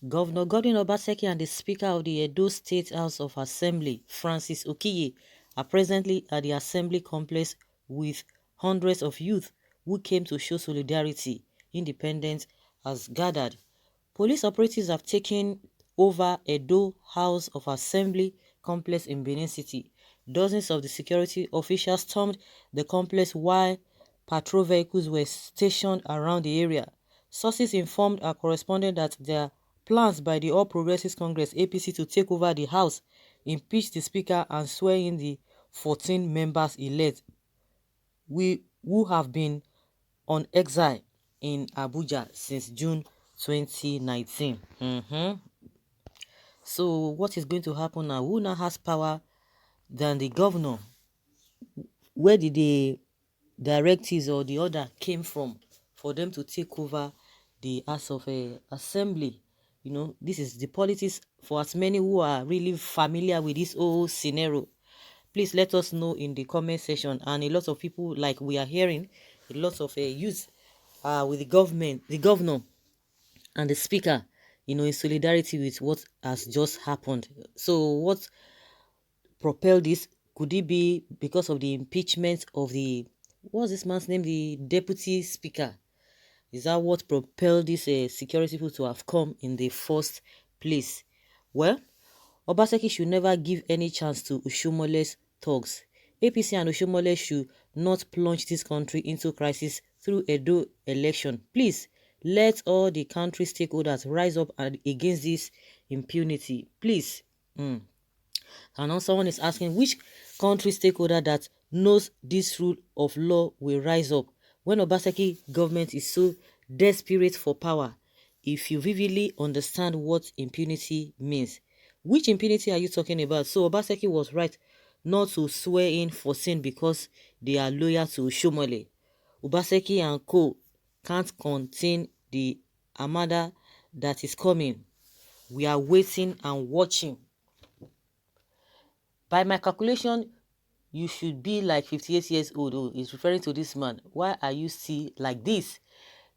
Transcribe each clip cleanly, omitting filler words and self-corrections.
Governor Godwin Obaseki and the Speaker of the Edo State House of Assembly, Francis Okiye, are presently at the Assembly complex with hundreds of youth who came to show solidarity. Independence has gathered. Police operatives have taken over Edo House of Assembly complex in Benin City. Dozens of the security officials stormed the complex while patrol vehicles were stationed around the area. Sources informed our correspondent that their plans by the All Progressives Congress (APC) to take over the House, impeach the Speaker and swear in the 14 members elect who have been on exile in Abuja since June 2019. So what is going to happen now? Who now has power than the governor? Where did the directives or the order came from for them to take over the House of Assembly? You know, this is the politics for as many who are really familiar with this whole scenario. Please let us know in the comment section. And a lot of people, like we are hearing, a lot of youth with the governor and the speaker, you know, in solidarity with what has just happened. So what propelled this? Could it be because of the impeachment of the, what's this man's name, the deputy speaker? Is that what propelled this security people to have come in the first place? Well, Obaseki should never give any chance to Oshomole's thugs. APC and Oshomole should not plunge this country into crisis through Edo election. Please, let all the country stakeholders rise up against this impunity. Please. And now someone is asking which country stakeholder that knows this rule of law will rise up when Obaseki government is so desperate for power. If you vividly understand what impunity means, which impunity are you talking about? So Obaseki was right not to swear in for sin because they are loyal to Shomole. Obaseki and co can't contain the armada that is coming. We are waiting and watching. By my calculation, you should be like 58 years old. Oh, he's referring to this man. Why are you still like this?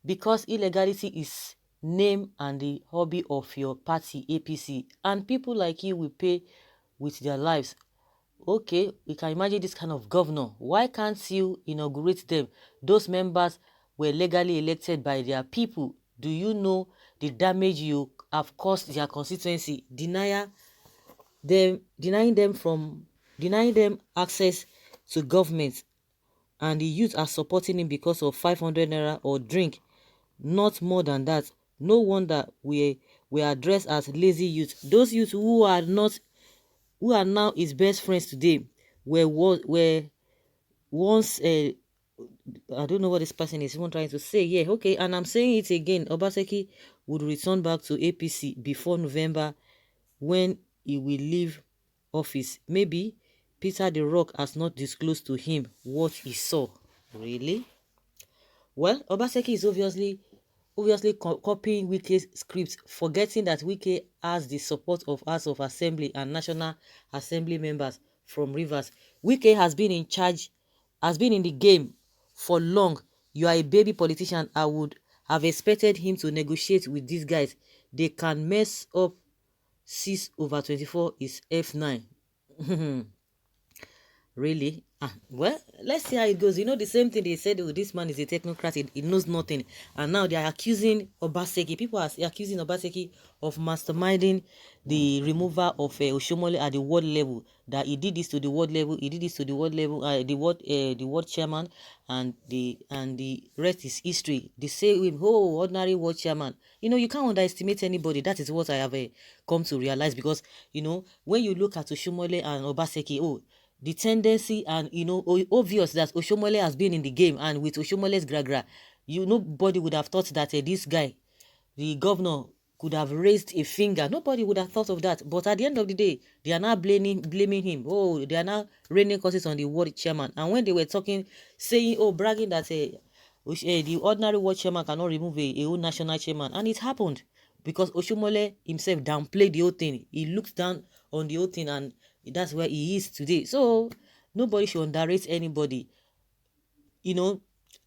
Because illegality is name and the hobby of your party, APC. And people like you will pay with their lives. Okay, we can imagine this kind of governor. Why can't you inaugurate them? Those members were legally elected by their people. Do you know the damage you have caused their constituency? Denying them access to government, and the youth are supporting him because of 500 naira or drink, not more than that. No wonder we addressed as lazy youth. Those youth who are now his best friends today were once I don't know what this person is even trying to say. Yeah, okay, and I'm saying it again. Obaseki would return back to APC before November when he will leave office. Maybe Peter the Rock has not disclosed to him what he saw. Really? Well, Obaseki is obviously copying Wike's script, forgetting that Wike has the support of House of Assembly and National Assembly members from Rivers. Wike has been in charge, has been in the game for long. You are a baby politician. I would have expected him to negotiate with these guys. They can mess up 6/24 is F9. Really? Well, let's see how it goes. You know, the same thing they said, oh, this man is a technocrat, he knows nothing. And now they are accusing Obaseki. People are accusing Obaseki of masterminding the removal of Oshomole at the world level. That he did this to the world level, he did this to the world level, the world chairman, and the rest is history. They say him, oh, ordinary world chairman. You know, you can't underestimate anybody. That is what I have come to realize, because, you know, when you look at Oshomole and Obaseki, oh, the tendency, and you know, obvious that Oshomole has been in the game, and with Oshomole's gragra, nobody would have thought that this guy, the governor, could have raised a finger. Nobody would have thought of that. But at the end of the day, they are now blaming him. Oh, they are now raining curses on the world chairman. And when they were talking, saying, oh, bragging that the ordinary world chairman cannot remove a whole national chairman, and it happened because Oshomole himself downplayed the whole thing. He looked down on the whole thing, and that's where he is today. So nobody should underrate anybody. You know,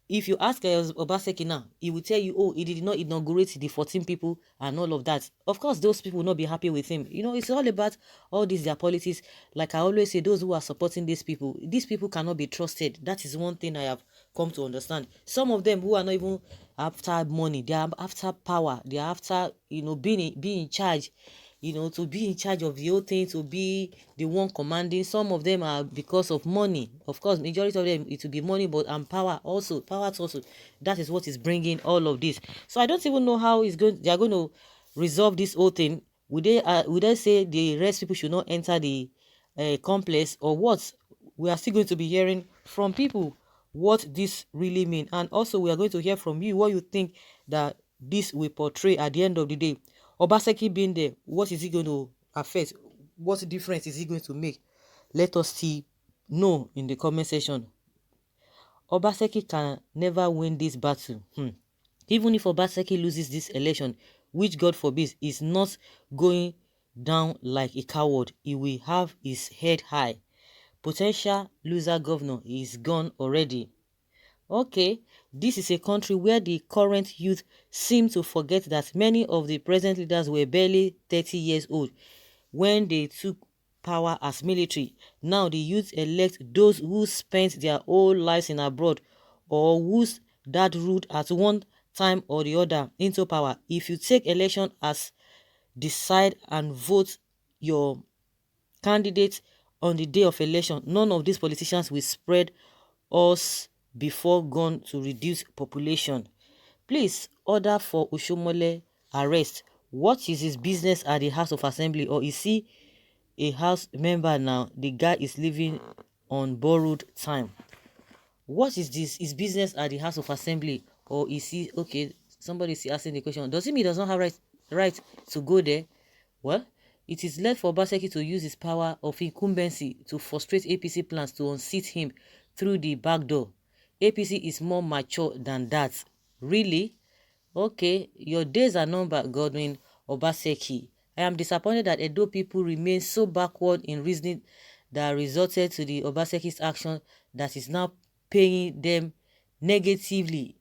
if you ask Obaseki now, he will tell you, oh, he did not inaugurate the 14 people and all of that. Of course, those people will not be happy with him. You know, it's all about all these, their politics. Like I always say, those who are supporting these people cannot be trusted. That is one thing I have come to understand. Some of them who are not even after money, they are after power. They are after, you know, being in charge. You know, to be in charge of the whole thing, to be the one commanding. Some of them are because of money. Of course, majority of them, it will be money, but and power also. Power also. That is what is bringing all of this. So I don't even know how they are going to resolve this whole thing. Would they say the rest people should not enter the complex, or what? We are still going to be hearing from people what this really mean, and also we are going to hear from you what you think that this will portray at the end of the day. Obaseki being there, what is he going to affect? What difference is he going to make? Let us see, know in the comment section. Obaseki can never win this battle. Even if Obaseki loses this election, which God forbid, is not going down like a coward. He will have his head high. Potential loser governor is gone already. Okay, this is a country where the current youth seem to forget that many of the present leaders were barely 30 years old when they took power as military. Now the youth elect those who spent their whole lives in abroad, or whose dad ruled at one time or the other into power. If you take election as decide and vote your candidate on the day of election, none of these politicians will spread us before gone to reduce population. Please order for Oshomole arrest. What is his business at the House of Assembly? Or is he a house member now? The guy is living on borrowed time. What is this? His business at the House of Assembly? Or is he, okay, somebody is asking the question, does it mean he does not have right to go there? Well, it is left for Obaseki to use his power of incumbency to frustrate APC plans to unseat him through the back door. APC is more mature than that. Really? Okay, your days are numbered, Godwin Obaseki. I am disappointed that Edo people remain so backward in reasoning that resulted to the Obaseki's action that is now paying them negatively.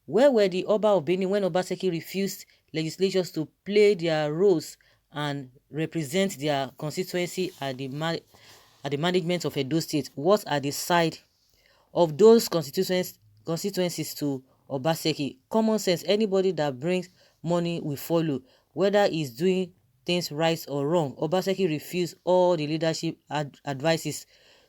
Where were the Oba of Benin when Obaseki refused legislatures to play their roles and represent their constituency at the management of Edo State? What are the side of those constituencies to Obaseki? Common sense, anybody that brings money will follow, whether he's doing things right or wrong. Obaseki refused all the leadership advices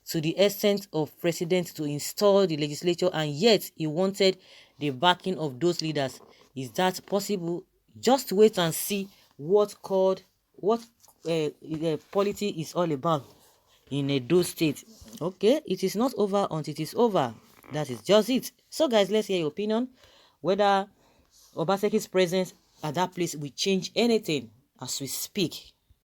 to the extent of president to install the legislature, and yet he wanted the backing of those leaders. Is that possible? Just wait and see what politics is all about in Edo State. Okay, it is not over until it is over. That is just it. So guys, let's hear your opinion whether Obaseki's presence at that place will change anything as we speak.